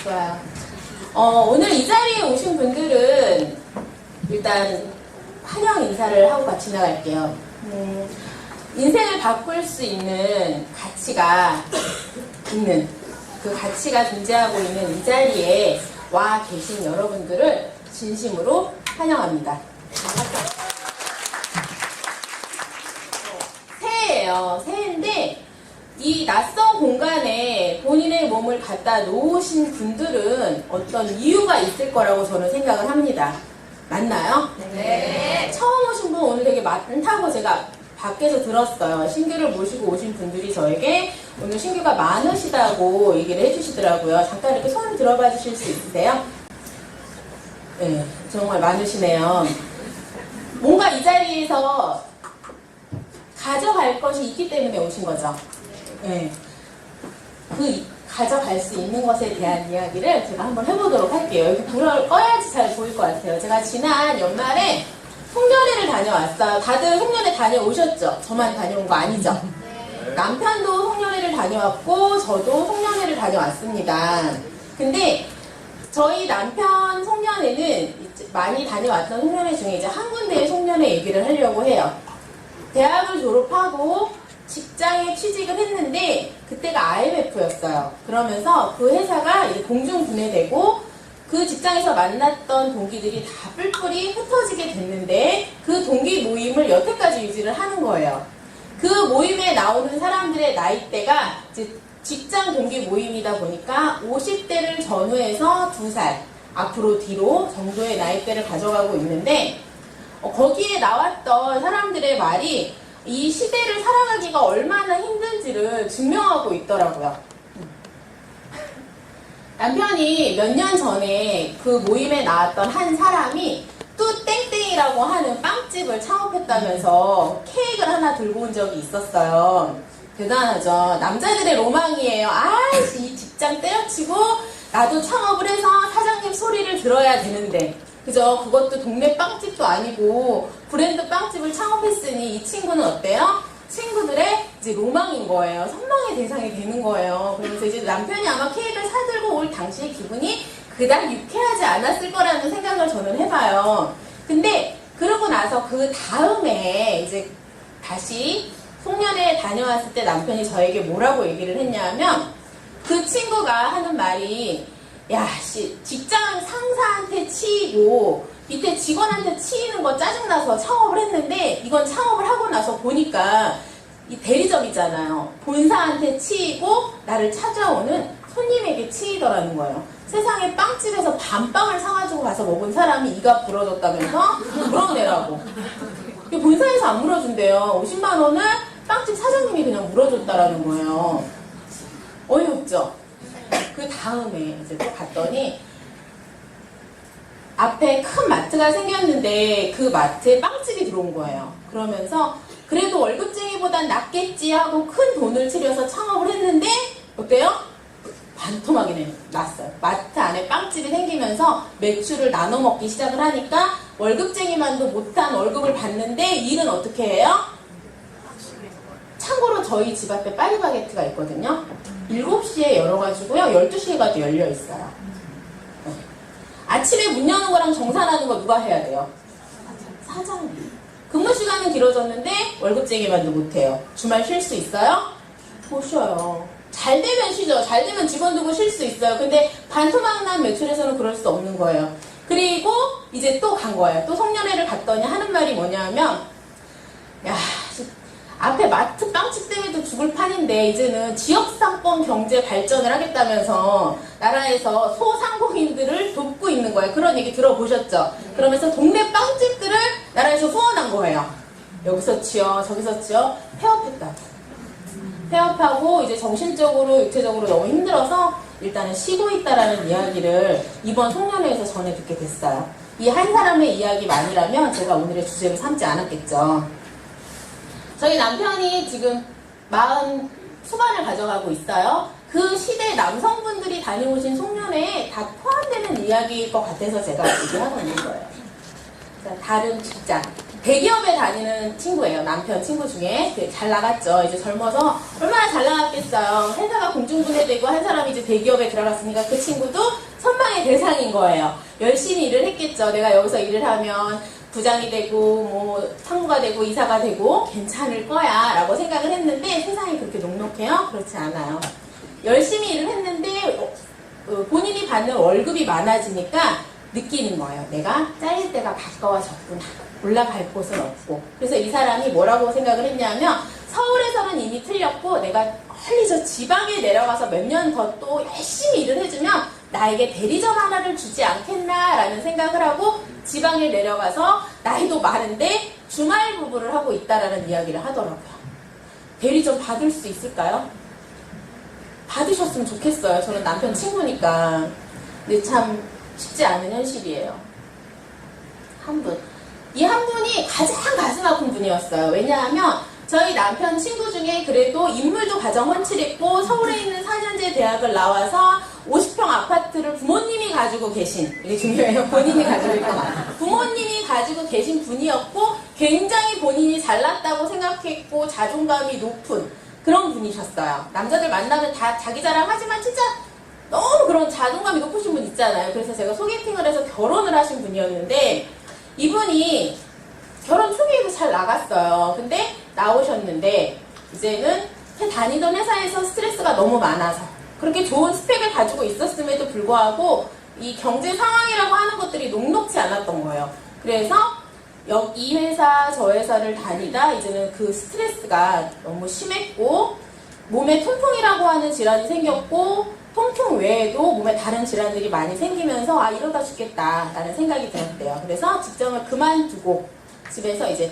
좋아요. 오늘 이 자리에 오신 분들은 일단 환영 인사를 하고 같이 나갈게요. 인생을 바꿀 수 있는 가치가 있는, 그 가치가 존재하고 있는 이 자리에 와 계신 여러분들을 진심으로 환영합니다. 새해예요. 새해인데 이 낯선 공간에 본인의 몸을 갖다 놓으신 분들은 어떤 이유가 있을 거라고 저는 생각을 합니다. 맞나요? 네. 처음 오신 분 오늘 되게 많다고 제가 밖에서 들었어요. 신규를 모시고 오신 분들이 저에게 오늘 신규가 많으시다고 얘기를 해주시더라고요. 잠깐 이렇게 손 들어봐 주실 수 있으세요? 네, 정말 많으시네요. 뭔가 이 자리에서 가져갈 것이 있기 때문에 오신 거죠. 네. 그 가져갈 수 있는 것에 대한 이야기를 제가 한번 해보도록 할게요. 여기 불을 꺼야지 잘 보일 것 같아요. 제가 지난 연말에 송년회를 다녀왔어요. 다들 송년회 다녀오셨죠? 저만 다녀온 거 아니죠? 네. 남편도 송년회를 다녀왔고 저도 송년회를 다녀왔습니다. 근데 저희 남편 송년회는 많이 다녀왔던 송년회 중에 이제 한 군데의 송년회 얘기를 하려고 해요. 대학을 졸업하고 직장에 취직을 했는데 그때가 IMF였어요. 그러면서 그 회사가 이제 공중분해되고 그 직장에서 만났던 동기들이 다 뿔뿔이 흩어지게 됐는데 그 동기 모임을 여태까지 유지를 하는 거예요. 그 모임에 나오는 사람들의 나이대가 이제 직장 동기 모임이다 보니까 50대를 전후해서 2살 앞으로 뒤로 정도의 나이대를 가져가고 있는데 거기에 나왔던 사람들의 말이 이 시대를 살아가기가 얼마나 힘든지를 증명하고 있더라고요. 남편이 몇 년 전에 그 모임에 나왔던 한 사람이 뚜땡땡이라고 하는 빵집을 창업했다면서 케이크를 하나 들고 온 적이 있었어요. 대단하죠. 남자들의 로망이에요. 아이씨, 이 직장 때려치고 나도 창업을 해서 사장님 소리를 들어야 되는데, 그죠? 그것도 동네 빵집도 아니고 브랜드 빵집을 창업했으니 이 친구는 어때요? 친구들의 이제 로망인 거예요. 선망의 대상이 되는 거예요. 그래서 이제 남편이 아마 케이크를 사들고 올 당시의 기분이 그닥 유쾌하지 않았을 거라는 생각을 저는 해봐요. 근데 그러고 나서 그 다음에 이제 다시 송년회에 다녀왔을 때 남편이 저에게 뭐라고 얘기를 했냐면 그 친구가 하는 말이 야, 씨, 직장 상사한테 치이고 밑에 직원한테 치이는 거 짜증나서 창업을 했는데 이건 창업을 하고 나서 보니까 이 대리점이잖아요. 본사한테 치이고 나를 찾아오는 손님에게 치이더라는 거예요. 세상에 빵집에서 밤빵을 사가지고 가서 먹은 사람이 이가 부러졌다면서 물어내라고. 본사에서 안 물어준대요. 50만 원을 빵집 사장님이 그냥 물어줬다라는 거예요. 어이없죠? 그 다음에 이제 또 갔더니 앞에 큰 마트가 생겼는데 그 마트에 빵집이 들어온 거예요. 그러면서 그래도 월급쟁이보단 낫겠지 하고 큰 돈을 들여서 창업을 했는데 어때요? 반토막이 났어요. 마트 안에 빵집이 생기면서 매출을 나눠 먹기 시작을 하니까 월급쟁이만도 못한 월급을 받는데 일은 어떻게 해요? 참고로 저희 집 앞에 파리바게트가 있거든요. 7시에 열어가지고요. 12시에까지 열려 있어요. 네. 아침에 문 여는 거랑 정산하는 거 누가 해야 돼요? 사장님. 근무 시간은 길어졌는데 월급쟁이만도 못해요. 주말 쉴 수 있어요? 못 쉬어요. 잘 되면 쉬죠. 잘 되면 직원 두고 쉴 수 있어요. 근데 반토막 난 매출에서는 그럴 수 없는 거예요. 그리고 이제 또 간 거예요. 또 송년회를 갔더니 하는 말이 뭐냐면 야, 앞에 마트 빵집 때문에도 죽을 판인데 이제는 지역상권 경제 발전을 하겠다면서 나라에서 소상공인들을 돕고 있는 거예요. 그런 얘기 들어보셨죠? 그러면서 동네 빵집들을 나라에서 후원한 거예요. 여기서 치여 저기서 치여 폐업했다고. 폐업하고 이제 정신적으로 육체적으로 너무 힘들어서 일단은 쉬고 있다라는 이야기를 이번 송년회에서 전해 듣게 됐어요. 이 한 사람의 이야기만이라면 제가 오늘의 주제로 삼지 않았겠죠. 저희 남편이 지금 40 후반을 가져가고 있어요. 그 시대 남성분들이 다녀오신 송년회에 다 포함되는 이야기일 것 같아서 제가 얘기하고 있는 거예요. 자, 다른 직장. 대기업에 다니는 친구예요. 남편 친구 중에. 잘 나갔죠. 이제 젊어서 얼마나 잘 나갔겠어요. 회사가 공중분해되고 한 사람이 이제 대기업에 들어갔으니까 그 친구도 선망의 대상인 거예요. 열심히 일을 했겠죠. 내가 여기서 일을 하면 부장이 되고 뭐 상무가 되고 이사가 되고 괜찮을 거야 라고 생각을 했는데 세상이 그렇게 녹록해요? 그렇지 않아요. 열심히 일을 했는데 본인이 받는 월급이 많아지니까 느끼는 거예요. 내가 잘릴 때가 가까워졌구나. 올라갈 곳은 없고. 그래서 이 사람이 뭐라고 생각을 했냐면 서울에서는 이미 틀렸고 내가 멀리 저 지방에 내려가서 몇 년 더 또 열심히 일을 해주면 나에게 대리점 하나를 주지 않겠나라는 생각을 하고 지방에 내려가서 나이도 많은데 주말 부부를 하고 있다라는 이야기를 하더라고요. 대리점 받을 수 있을까요? 받으셨으면 좋겠어요. 저는 남편 친구니까. 근데 참 쉽지 않은 현실이에요. 한 분. 이 한 분이 가장 가슴 아픈 분이었어요. 왜냐하면 저희 남편 친구 중에 그래도 인물도 가장 훤칠했고 서울에 있는 4년제 대학을 나와서 50평 아파트를 부모님이 가지고 계신, 이게 중요해요. 본인이 가지고 있고 부모님이 가지고 계신 분이었고 굉장히 본인이 잘났다고 생각했고 자존감이 높은 그런 분이셨어요. 남자들 만나면 다 자기 자랑하지만 진짜 너무 그런 자존감이 높으신 분 있잖아요. 그래서 제가 소개팅을 해서 결혼을 하신 분이었는데 이분이 결혼 초기에도 잘 나갔어요. 근데 나오셨는데 이제는 다니던 회사에서 스트레스가 너무 많아서 그렇게 좋은 스펙을 가지고 있었음에도 불구하고 이 경제 상황이라고 하는 것들이 녹록지 않았던 거예요. 그래서 이 회사 저 회사를 다니다 이제는 그 스트레스가 너무 심했고 몸에 통풍이라고 하는 질환이 생겼고 통풍 외에도 몸에 다른 질환들이 많이 생기면서 아 이러다 죽겠다라는 생각이 들었대요. 그래서 직장을 그만두고 집에서 이제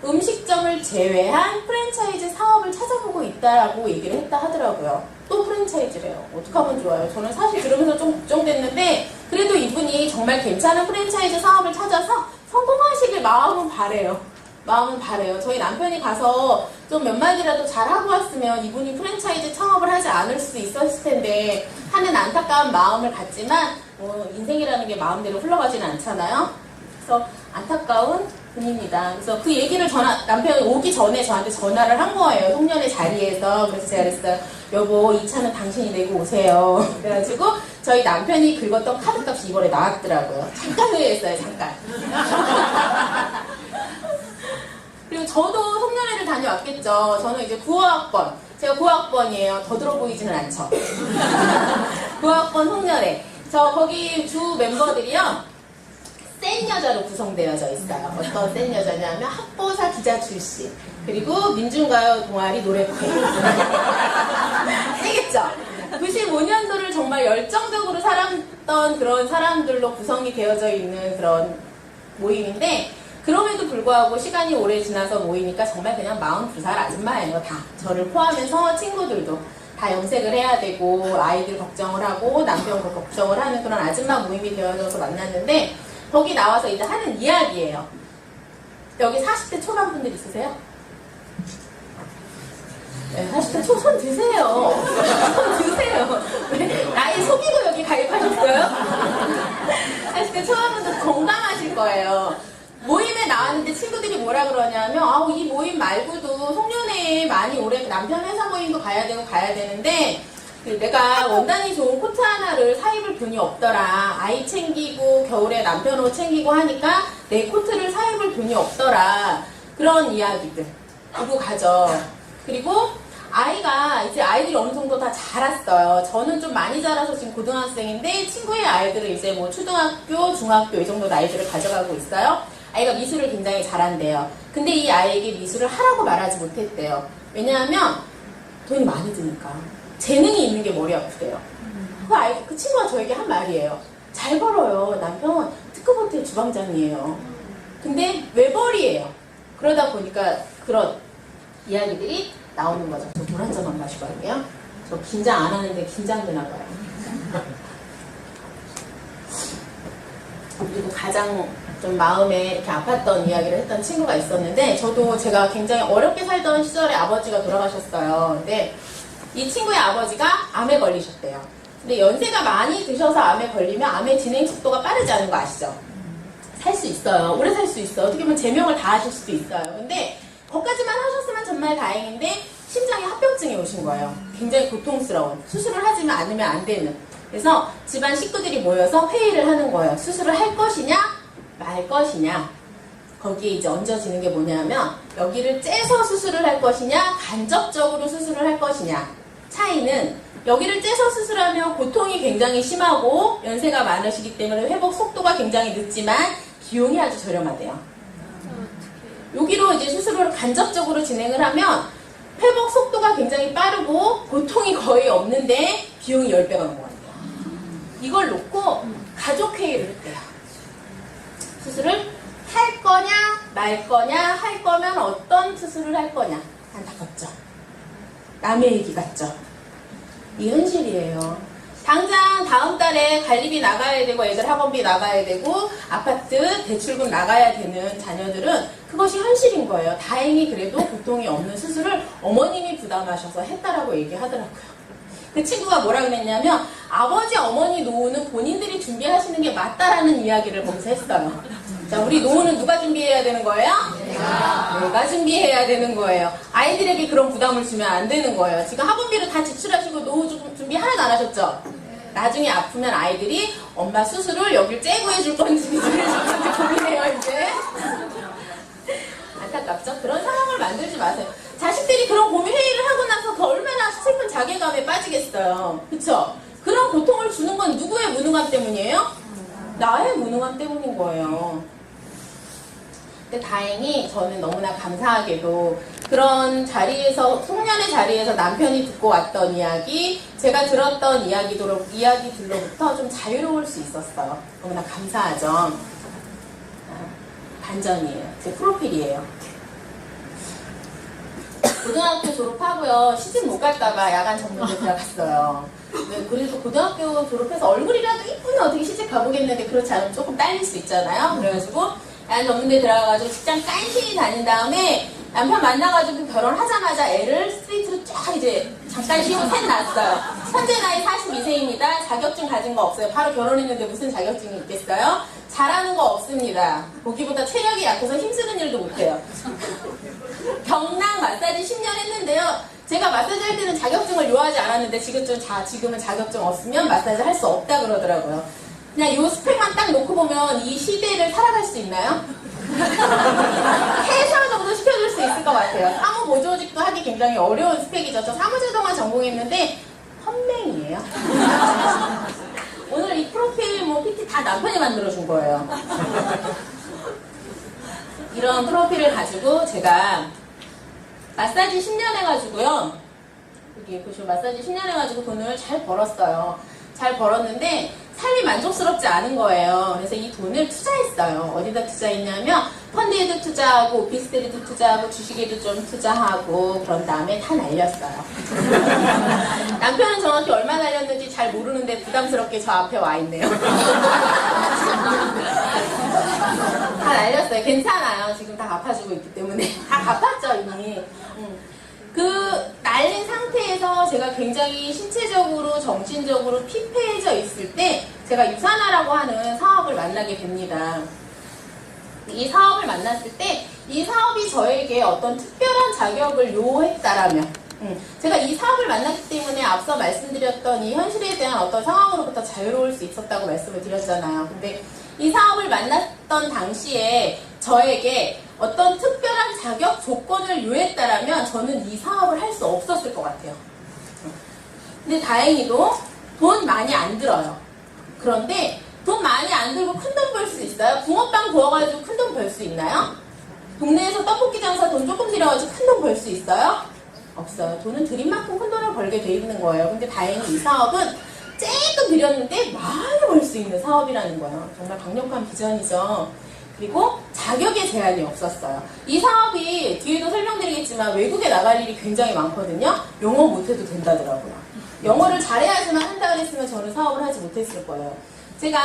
음식점을 제외한 프랜차이즈 사업을 찾아보고 있다라고 얘기를 했다 하더라고요. 또 프랜차이즈래요. 어떡하면 좋아요. 저는 사실 들으면서 좀 걱정됐는데 그래도 이분이 정말 괜찮은 프랜차이즈 사업을 찾아서 성공하시길 마음은 바래요. 마음은 바래요. 저희 남편이 가서 좀 몇 마디라도 잘하고 왔으면 이분이 프랜차이즈 창업을 하지 않을 수 있었을 텐데 하는 안타까운 마음을 갖지만 인생이라는 게 마음대로 흘러가지는 않잖아요. 그래서 안타까운 분입니다. 그래서 그 얘기를 남편이 오기 전에 저한테 전화를 한 거예요. 송년회 자리에서. 그래서 제가 그랬어요. 여보, 이 차는 당신이 내고 오세요. 그래가지고 저희 남편이 긁었던 카드값이 이번에 나왔더라고요. 잠깐 후회했어요. 잠깐. 그리고 저도 송년회를 다녀왔겠죠. 저는 이제 9호학번. 제가 9호학번이에요. 더 들어 보이지는 않죠. 9호학번 송년회. 저 거기 주 멤버들이요. 센 여자로 구성되어져 있어요. 어떤 센 여자냐면 학보사 기자 출신. 그리고 민중가요 동아리 노래회. 세겠죠? 95년도를 정말 열정적으로 살았던 그런 사람들로 구성이 되어져 있는 그런 모임인데 그럼에도 불구하고 시간이 오래 지나서 모이니까 정말 그냥 42살 아줌마예요. 다. 저를 포함해서 친구들도 다 염색을 해야 되고 아이들 걱정을 하고 남편 걱정을 하는 그런 아줌마 모임이 되어져서 만났는데 거기 나와서 이제 하는 이야기예요. 여기 40대 초반 분들 있으세요? 네, 40대 초 손 드세요. 손 드세요. 왜? 나이 속이고 여기 가입하셨어요? 40대 초반 분들 건강하실 거예요. 모임에 나왔는데 친구들이 뭐라 그러냐면 아우 이 모임 말고도 송년회에 많이 오래 남편 회사 모임도 가야 되는데 내가 원단이 좋은 코트 하나를 사입을 돈이 없더라. 아이 챙기고 겨울에 남편 옷 챙기고 하니까 내 코트를 사입을 돈이 없더라. 그런 이야기들 두고 가죠. 그리고 이제 아이들이 어느 정도 다 자랐어요. 저는 좀 많이 자라서 지금 고등학생인데 친구의 아이들은 이제 뭐 초등학교, 중학교 이 정도 나이들을 가져가고 있어요. 아이가 미술을 굉장히 잘한대요. 근데 이 아이에게 미술을 하라고 말하지 못했대요. 왜냐하면 돈이 많이 드니까. 재능이 있는 게 머리 아프대요. 그 친구가 저에게 한 말이에요. 잘 벌어요. 남편 특급 호텔 주방장이에요. 근데 외벌이에요. 그러다 보니까 그런 이야기들이 나오는 거죠. 저 물 한 잔만 마시고 할게요. 저 긴장 안 하는데 긴장되나 봐요. 그리고 가장 좀 마음에 이렇게 아팠던 이야기를 했던 친구가 있었는데 저도 제가 굉장히 어렵게 살던 시절에 아버지가 돌아가셨어요. 근데 이 친구의 아버지가 암에 걸리셨대요. 근데 연세가 많이 드셔서 암에 걸리면 암의 진행 속도가 빠르지 않은 거 아시죠? 할 수 있어요. 오래 살 수 있어요. 어떻게 보면 제명을 다 하실 수도 있어요. 근데 거기까지만 하셨으면 정말 다행인데 심장에 합병증이 오신 거예요. 굉장히 고통스러운. 수술을 하지만 않으면 안 되는. 그래서 집안 식구들이 모여서 회의를 하는 거예요. 수술을 할 것이냐 말 것이냐. 거기에 이제 얹어지는 게 뭐냐면 여기를 째서 수술을 할 것이냐 간접적으로 수술을 할 것이냐. 차이는 여기를 째서 수술하면 고통이 굉장히 심하고 연세가 많으시기 때문에 회복 속도가 굉장히 늦지만 비용이 아주 저렴하대요. 여기로 이제 수술을 간접적으로 진행을 하면 회복 속도가 굉장히 빠르고 고통이 거의 없는데 비용이 10배가 넘어간대요. 이걸 놓고 가족회의를 했대요. 수술을 할 거냐 말 거냐, 할 거면 어떤 수술을 할 거냐. 안타깝죠. 남의 얘기 같죠. 이 현실이에요. 당장 다음 달에 관리비 나가야 되고 애들 학원비 나가야 되고 아파트 대출금 나가야 되는 자녀들은 그것이 현실인 거예요. 다행히 그래도 고통이 없는 수술을 어머님이 부담하셔서 했다라고 얘기하더라고요. 그 친구가 뭐라 그랬냐면 아버지 어머니 노후는 본인들이 준비하시는 게 맞다라는 이야기를 거기서 했어요. 자, 우리 노후는 누가 준비해야 되는 거예요? 내가 준비해야 되는 거예요. 아이들에게 그런 부담을 주면 안 되는 거예요. 지금 학원비를 다 지출하시고 노후 준비 하나도 안 하셨죠? 나중에 아프면 아이들이 엄마 수술을 여길 째고 해줄 건지 미술을 해줄 건지 고민해요 이제. 안타깝죠? 그런 상황을 만들지 마세요. 자식들이 그런 고민 회의를 하고 나서 더 얼마나 슬픈 자괴감에 빠지겠어요. 그쵸? 그런 고통을 주는 건 누구의 무능함 때문이에요? 나의 무능함 때문인 거예요. 근데 다행히 저는 너무나 감사하게도 그런 자리에서, 송년회 자리에서 남편이 듣고 왔던 이야기, 제가 들었던 이야기들로부터 좀 자유로울 수 있었어요. 너무나 감사하죠. 반전이에요. 제 프로필이에요. 고등학교 졸업하고요. 시집 못 갈까봐 야간 전문대 들어갔어요. 네, 그래서 고등학교 졸업해서 얼굴이라도 이쁘면 어떻게 시집 가보겠는데 그렇지 않으면 조금 딸릴 수 있잖아요. 그래가지고 야간 전문대 들어가가지고 직장 깐신히 다닌 다음에 남편 만나가지고 결혼하자마자 애를 스트레이트로 쫙 이제 잠깐 쉬고 셋 낳았어요. 현재 나이 42세입니다. 자격증 가진 거 없어요. 바로 결혼했는데 무슨 자격증이 있겠어요? 잘하는 거 없습니다. 보기보다 체력이 약해서 힘쓰는 일도 못해요. 경락 마사지 10년 했는데요. 제가 마사지 할 때는 자격증을 요하지 않았는데 지금은 자격증 없으면 마사지 할 수 없다 그러더라고요. 그냥 요 스펙만 딱 놓고 보면 이 시대를 살아갈 수 있나요? 해설 정도 시켜줄 수 있을 것 같아요. 사무보조직도 하기 굉장히 어려운 스펙이죠. 저 사무제도만 전공했는데 험맹이에요. 오늘 이 프로필 PT 다 남편이 만들어준 거예요. 이런 프로필을 가지고 제가 마사지 10년 해가지고요. 여기 보시면 마사지 10년 해가지고 돈을 잘 벌었어요. 잘 벌었는데 삶이 만족스럽지 않은 거예요. 그래서 이 돈을 투자했어요. 어디다 투자했냐면 펀드에도 투자하고 오피스텔에도 투자하고 주식에도 좀 투자하고 그런 다음에 다 날렸어요. 남편은 정확히 얼마 날렸는지 잘 모르는데 부담스럽게 저 앞에 와 있네요. 다 날렸어요. 괜찮아요. 지금 다 갚아주고 있기 때문에. 다 갚았죠 이미. 그 날린 상태에서 제가 굉장히 신체적으로 정신적으로 피폐해져 있을 때 제가 유산화라고 하는 사업을 만나게 됩니다. 이 사업을 만났을 때 이 사업이 저에게 어떤 특별한 자격을 요했다라면 제가 이 사업을 만났기 때문에 앞서 말씀드렸던 이 현실에 대한 어떤 상황으로부터 자유로울 수 있었다고 말씀을 드렸잖아요. 근데 이 사업을 만났던 당시에 저에게 어떤 특별한 자격 조건을 요했다라면 저는 이 사업을 할 수 없었을 것 같아요. 근데 다행히도 돈 많이 안 들어요. 그런데 돈 많이 안 들고 큰 돈 벌 수 있어요? 붕어빵 구워가지고 큰 돈 벌 수 있나요? 동네에서 떡볶이 장사 돈 조금 들여가지고 큰 돈 벌 수 있어요? 없어요. 돈은 들인 만큼 큰 돈을 벌게 돼 있는 거예요. 근데 다행히 이 사업은 조금 들였는데 많이 벌 수 있는 사업이라는 거예요. 정말 강력한 비전이죠. 그리고 자격의 제한이 없었어요. 이 사업이 뒤에도 설명드리겠지만 외국에 나갈 일이 굉장히 많거든요. 영어 못해도 된다더라고요. 영어를 잘해야지만 한다 그랬으면 저는 사업을 하지 못했을 거예요. 제가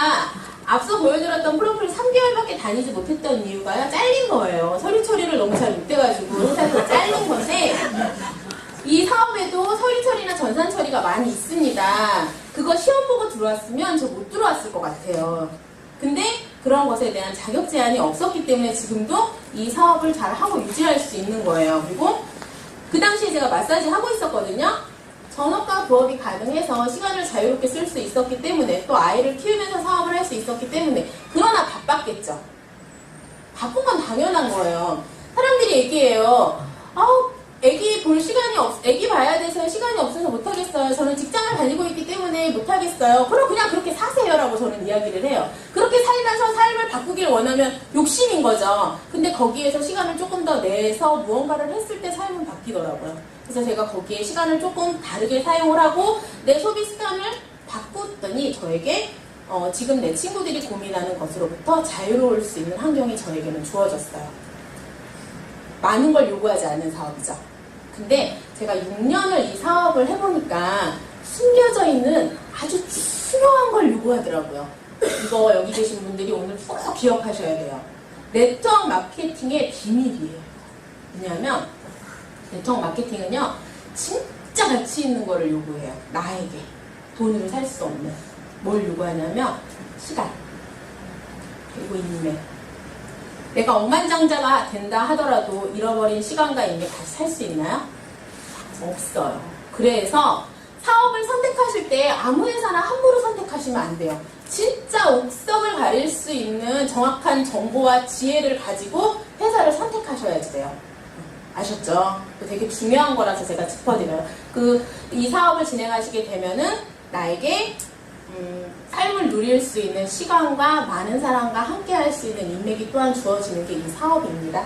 앞서 보여드렸던 프로필 3개월밖에 다니지 못했던 이유가요. 잘린 거예요. 서류 처리를 너무 잘 못해가지고 회사에서 잘린 건데 이 사업에도 서류 처리나 전산 처리가 많이 있습니다. 그거 시험 보고 들어왔으면 저 못 들어왔을 것 같아요. 근데 그런 것에 대한 자격 제한이 없었기 때문에 지금도 이 사업을 잘 하고 유지할 수 있는 거예요. 그리고 그 당시에 제가 마사지 하고 있었거든요. 전업과 부업이 가능해서 시간을 자유롭게 쓸 수 있었기 때문에 또 아이를 키우면서 사업을 할 수 있었기 때문에 그러나 바빴겠죠. 바쁜 건 당연한 거예요. 사람들이 얘기해요. 애기 볼 시간이 애기 봐야 돼서 시간이 없어서 못하겠어요. 저는 직장을 다니고 있기 때문에 못하겠어요. 그럼 그냥 그렇게 사세요라고 저는 이야기를 해요. 그렇게 살면서 삶을 바꾸길 원하면 욕심인 거죠. 근데 거기에서 시간을 조금 더 내서 무언가를 했을 때 삶은 바뀌더라고요. 그래서 제가 거기에 시간을 조금 다르게 사용을 하고 내 소비 습관을 바꿨더니 저에게 지금 내 친구들이 고민하는 것으로부터 자유로울 수 있는 환경이 저에게는 주어졌어요. 많은 걸 요구하지 않는 사업이죠. 근데 제가 6년을 이 사업을 해보니까 숨겨져 있는 아주 중요한 걸 요구하더라고요. 이거 여기 계신 분들이 오늘 꼭 기억하셔야 돼요. 네트워크 마케팅의 비밀이에요. 왜냐하면 네트워크 마케팅은요, 진짜 가치 있는 거를 요구해요. 나에게. 돈으로 살 수 없는. 뭘 요구하냐면 시간, 그리고 인맥. 내가 억만장자가 된다 하더라도 잃어버린 시간과 인맥 다시 살 수 있나요? 없어요. 그래서 사업을 선택하실 때 아무 회사나 함부로 선택하시면 안 돼요. 진짜 옥석을 가릴 수 있는 정확한 정보와 지혜를 가지고 회사를 선택하셔야 돼요. 아셨죠? 되게 중요한 거라서 제가 짚어드려요. 이 사업을 진행하시게 되면은 나에게 삶을 누릴 수 있는 시간과 많은 사람과 함께 할 수 있는 인맥이 또한 주어지는 게 이 사업입니다.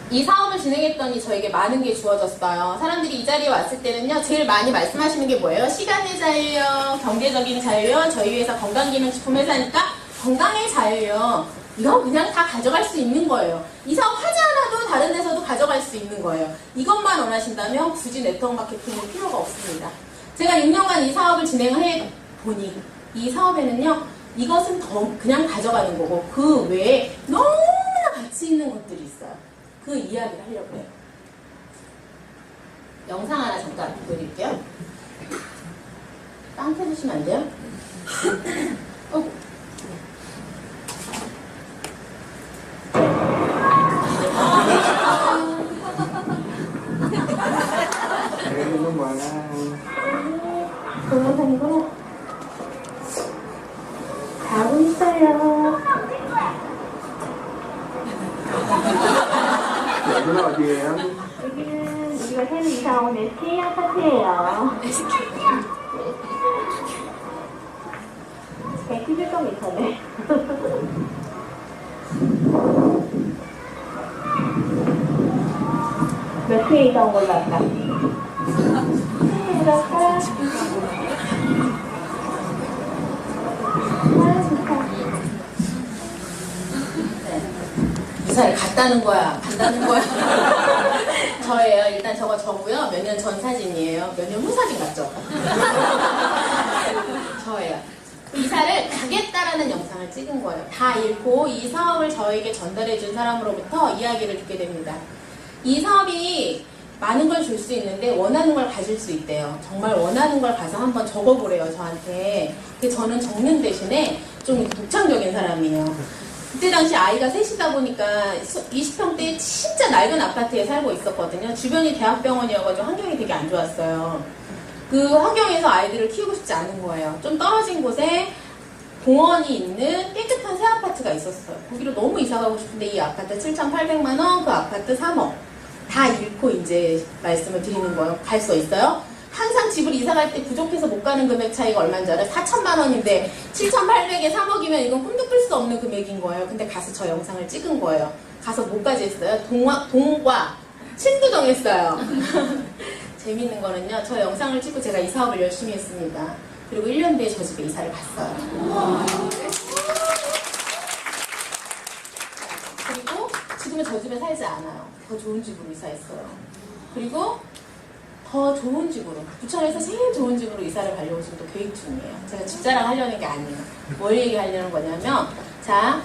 이 사업을 진행했더니 저에게 많은 게 주어졌어요. 사람들이 이 자리에 왔을 때는요, 제일 많이 말씀하시는 게 뭐예요? 시간의 자유요, 경제적인 자유요, 저희 회사 건강기능식품 회사니까 건강의 자유요. 이건 그냥 다 가져갈 수 있는 거예요. 이 사업 하지 않아도 다른 데서도 가져갈 수 있는 거예요. 이것만 원하신다면 굳이 네트워크 마케팅은 필요가 없습니다. 제가 6년간 이 사업을 진행해 보니 이 사업에는요, 이것은 더 그냥 가져가는 거고 그 외에 너무나 가치 있는 것들이 있어요. 그 이야기를 하려고 해요. 영상 하나 잠깐 보여드릴게요. 땅 펴주시면 안 돼요? 동영상이구나. 가고 있어요. 여기는 어디예요? 여기는 우리가 새로 이사 온 SK 아파트예요. 190m. 몇 회에 이사 온 걸로 할까? 이사를 갔다는 거야, 간다는 거야. 저예요. 일단 저고요. 몇 년 전 사진이에요. 몇 년 후 사진 같죠? 저예요. 이사를 가겠다라는 영상을 찍은 거예요. 다 읽고 이 사업을 저에게 전달해준 사람으로부터 이야기를 듣게 됩니다. 이 사업이 많은 걸 줄 수 있는데 원하는 걸 가질 수 있대요. 정말 원하는 걸 가서 한번 적어보래요, 저한테. 근데 저는 적는 대신에 좀 독창적인 사람이에요. 그때 당시 아이가 셋이다 보니까 20평대 진짜 낡은 아파트에 살고 있었거든요. 주변이 대학병원이어가지고 환경이 되게 안 좋았어요. 그 환경에서 아이들을 키우고 싶지 않은 거예요. 좀 떨어진 곳에 공원이 있는 깨끗한 새 아파트가 있었어요. 거기로 너무 이사가고 싶은데 이 아파트 7,800만 원, 그 아파트 3억. 다 잃고 이제 말씀을 드리는 거예요. 갈 수 있어요? 항상 집을 이사갈 때 부족해서 못 가는 금액 차이가 얼마인 줄 알아요? 4천만 원인데 7,800에 3억이면 이건 꿈도 꿀 수 없는 금액인 거예요. 근데 가서 저 영상을 찍은 거예요. 가서 뭐까지 했어요? 동과 친도 정했어요. 재밌는 거는요, 저 영상을 찍고 제가 이 사업을 열심히 했습니다. 그리고 1년 뒤에 저 집에 이사를 갔어요. 그리고 지금은 저 집에 살지 않아요. 더 좋은 집으로 이사했어요. 그리고 더 좋은 집으로, 부천에서 제일 좋은 집으로 이사를 가려고 지금 또 계획 중이에요. 제가 집 자랑하려는 게 아니에요. 뭘 얘기하려는 거냐면, 자,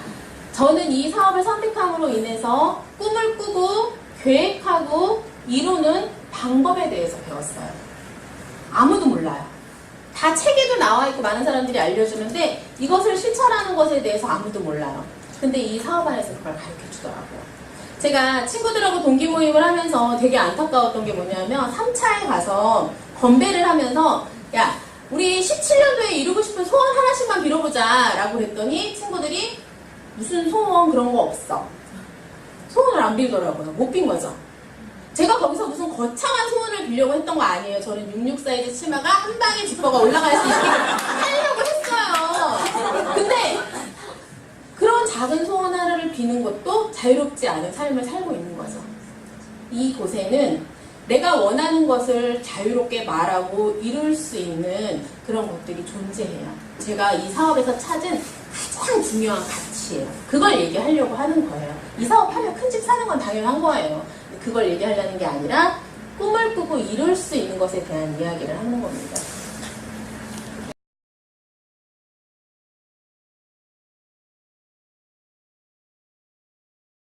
저는 이 사업을 선택함으로 인해서 꿈을 꾸고 계획하고 이루는 방법에 대해서 배웠어요. 아무도 몰라요. 다 책에도 나와 있고 많은 사람들이 알려주는데 이것을 실천하는 것에 대해서 아무도 몰라요. 근데 이 사업 안에서 그걸 가르쳐 주더라고요. 제가 친구들하고 동기 모임을 하면서 되게 안타까웠던 게 뭐냐면 3차에 가서 건배를 하면서 야 우리 17년도에 이루고 싶은 소원 하나씩만 빌어보자 라고 그랬더니 친구들이 무슨 소원 그런 거 없어. 소원을 안 빌더라고요. 못 빈 거죠. 제가 거기서 무슨 거창한 소원을 빌려고 했던 거 아니에요. 저는 66 사이즈 치마가 한 방에 지퍼가 올라갈 수 있게 하려고 했어요. 근데 그런 작은 소원 하나를 비는 것도 자유롭지 않은 삶을 살고 있는 거죠. 이곳에는 내가 원하는 것을 자유롭게 말하고 이룰 수 있는 그런 것들이 존재해요. 제가 이 사업에서 찾은 가장 중요한 가치예요. 그걸 얘기하려고 하는 거예요. 이 사업하면 큰 집 사는 건 당연한 거예요. 그걸 얘기하려는 게 아니라 꿈을 꾸고 이룰 수 있는 것에 대한 이야기를 하는 겁니다.